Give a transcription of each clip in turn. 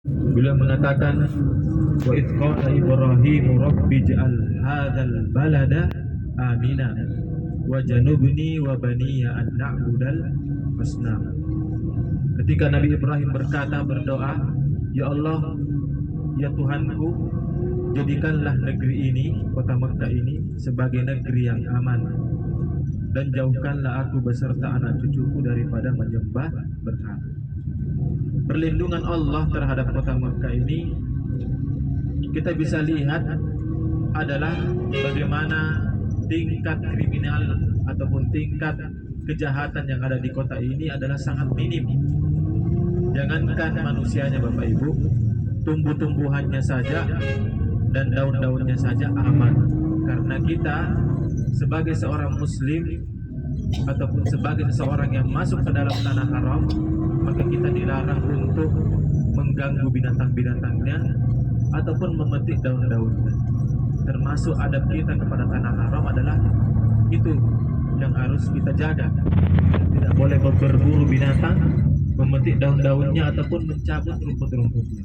Beliau mengatakan, wa idh qala Ibrahim rabbi ij'al hadzal balada amina wa janubni wa baniya an na'budal asnam. Ketika Nabi Ibrahim berdoa, ya Allah, ya Tuhanku, jadikanlah negeri ini, kota Mekkah ini, sebagai negeri yang aman, dan jauhkanlah aku beserta anak cucuku daripada menyembah berhala. Perlindungan Allah terhadap kota Mekkah ini kita bisa lihat adalah bagaimana tingkat kriminal ataupun tingkat kejahatan yang ada di kota ini adalah sangat minim. Jangankan manusianya Bapak Ibu, tumbuh-tumbuhannya saja dan daun-daunnya saja aman. Karena kita sebagai seorang muslim ataupun sebagai seseorang yang masuk ke dalam tanah haram, maka kita dilarang untuk mengganggu binatang-binatangnya ataupun memetik daun-daunnya. Termasuk adab kita kepada tanah haram adalah itu yang harus kita jaga. Tidak boleh berburu binatang, memetik daun-daunnya ataupun mencabut rumput-rumputnya.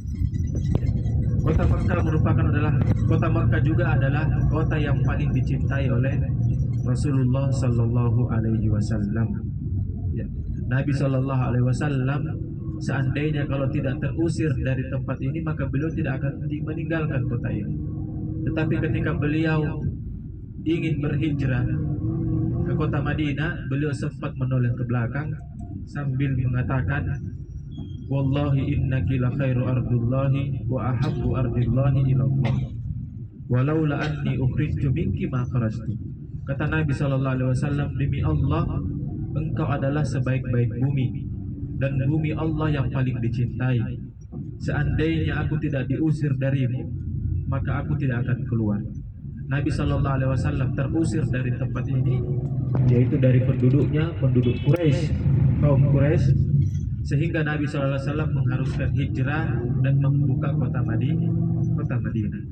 Kota Mekkah juga adalah kota yang paling dicintai oleh Rasulullah Sallallahu Alaihi Wasallam. Ya. Nabi Sallallahu Alaihi Wasallam seandainya kalau tidak terusir dari tempat ini, maka beliau tidak akan meninggalkan kota ini. Tetapi ketika beliau ingin berhijrah ke kota Madinah, beliau sempat menoleh ke belakang sambil mengatakan, wallahi innaki la khairu ardullahi wa ahabbu ardillahi ilallah walaula anni ukhrijtu minki ma kharajtu. Kata Nabi sallallahu alaihi wasallam, demi Allah, engkau adalah sebaik-baik bumi dan bumi Allah yang paling dicintai. Seandainya aku tidak diusir darimu, maka aku tidak akan keluar. Nabi sallallahu alaihi wasallam terusir dari tempat ini, yaitu dari penduduknya, penduduk Quraisy, kaum Quraisy, sehingga Nabi sallallahu alaihi wasallam mengharuskan hijrah dan membuka kota Madinah.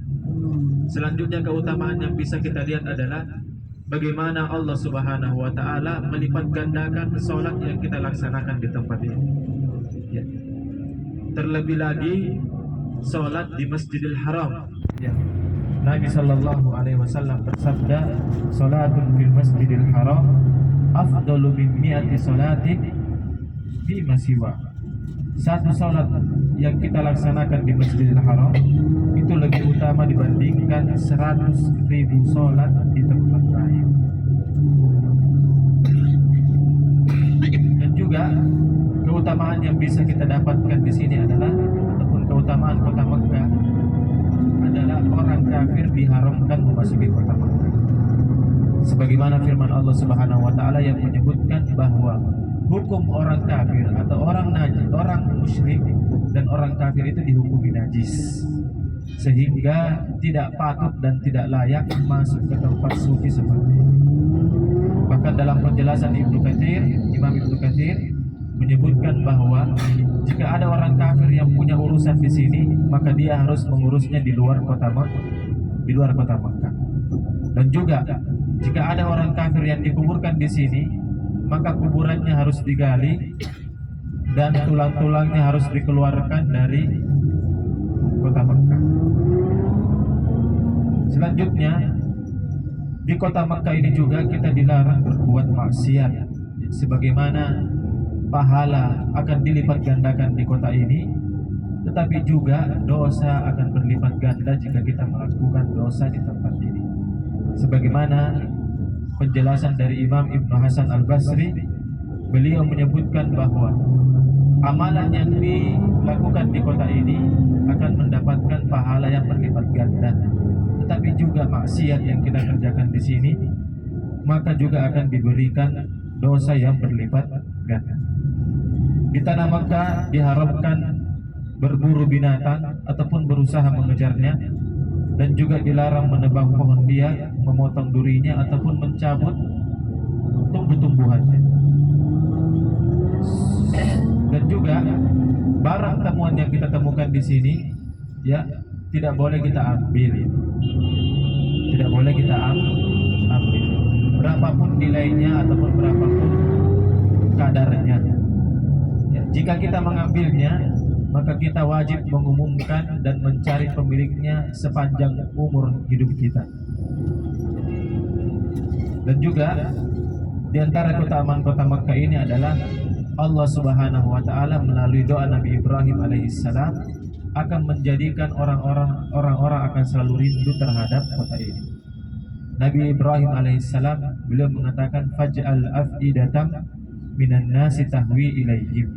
Selanjutnya keutamaan yang bisa kita lihat adalah bagaimana Allah Subhanahu wa taala melipat gandakan salat yang kita laksanakan di tempat ini. Ya. Terlebih lagi salat di Masjidil Haram. Ya. Nabi sallallahu alaihi wasallam bersabda, "Salatun fil Masjidil Haram afdalu min mi'ati salatin fi masiwa." Satu salat yang kita laksanakan di Masjidil Haram itu lebih utama dibandingkan 100.000 salat di tempat lain. Dan juga keutamaan yang bisa kita dapatkan di sini adalah, ataupun keutamaan kota Mekkah adalah orang kafir diharamkan memasuki kota Mekkah. Sebagaimana firman Allah Subhanahu wa taala yang menyebutkan bahwa hukum orang kafir atau orang musyrik dan orang kafir itu dihukumi najis, sehingga tidak patut dan tidak layak masuk ke tempat suci seperti ini. Bahkan dalam penjelasan Imam Ibnu Katsir menyebutkan bahwa jika ada orang kafir yang punya urusan di sini, maka dia harus mengurusnya di luar kota Mekkah. Dan juga jika ada orang kafir yang dikuburkan di sini, maka kuburannya harus digali dan tulang-tulangnya harus dikeluarkan dari kota Mekkah. Selanjutnya, di kota Mekkah ini juga kita dilarang berbuat maksiat, sebagaimana pahala akan dilipat gandakan di kota ini, tetapi juga dosa akan berlipat ganda jika kita melakukan dosa di tempat ini. Sebagaimana penjelasan dari Imam Ibnu Hasan Al-Basri, beliau menyebutkan bahwa amalan yang dilakukan di kota ini akan mendapatkan pahala yang berlipat ganda, tetapi juga maksiat yang kita kerjakan di sini maka juga akan diberikan dosa yang berlipat ganda. Di tanah Mekkah diharamkan berburu binatang ataupun berusaha mengejarnya, dan juga dilarang menebang pohon biak, memotong durinya ataupun mencabut tumbuh-tumbuhannya. Dan juga barang temuan yang kita temukan di sini, ya, tidak boleh kita ambil. Tidak boleh kita ambil. Berapapun nilainya ataupun berapapun kadarnya. Ya, jika kita mengambilnya, maka kita wajib mengumumkan dan mencari pemiliknya sepanjang umur hidup kita. Dan juga di antara keutamaan kota Makkah ini adalah Allah Subhanahu wa taala melalui doa Nabi Ibrahim alaihissalam akan menjadikan orang-orang akan selalu rindu terhadap kota ini. Nabi Ibrahim alaihissalam beliau mengatakan faj'al af'idatam minan nasi tahwi ilaihim,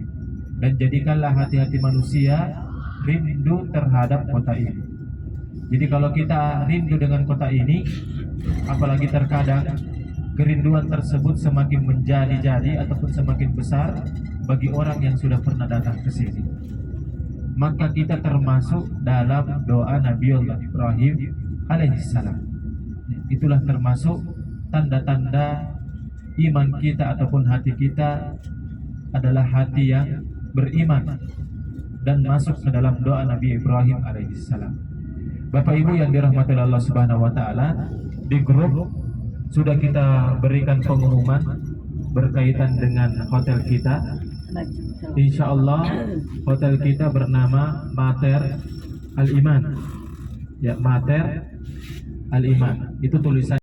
dan jadikanlah hati-hati manusia rindu terhadap kota ini. Jadi kalau kita rindu dengan kota ini, apalagi terkadang kerinduan tersebut semakin menjadi-jadi ataupun semakin besar bagi orang yang sudah pernah datang ke sini, maka kita termasuk dalam doa Nabiullah Ibrahim alaihissalam. Itulah termasuk tanda-tanda iman kita ataupun hati kita adalah hati yang beriman dan masuk ke dalam doa Nabi Ibrahim alaihissalam. Bapak Ibu yang dirahmati Allah Subhanahu wa taala, di grup sudah kita berikan pengumuman berkaitan dengan hotel kita. Insya Allah hotel kita bernama Mater Al Iman. Ya, Mater Al Iman. Itu tulisan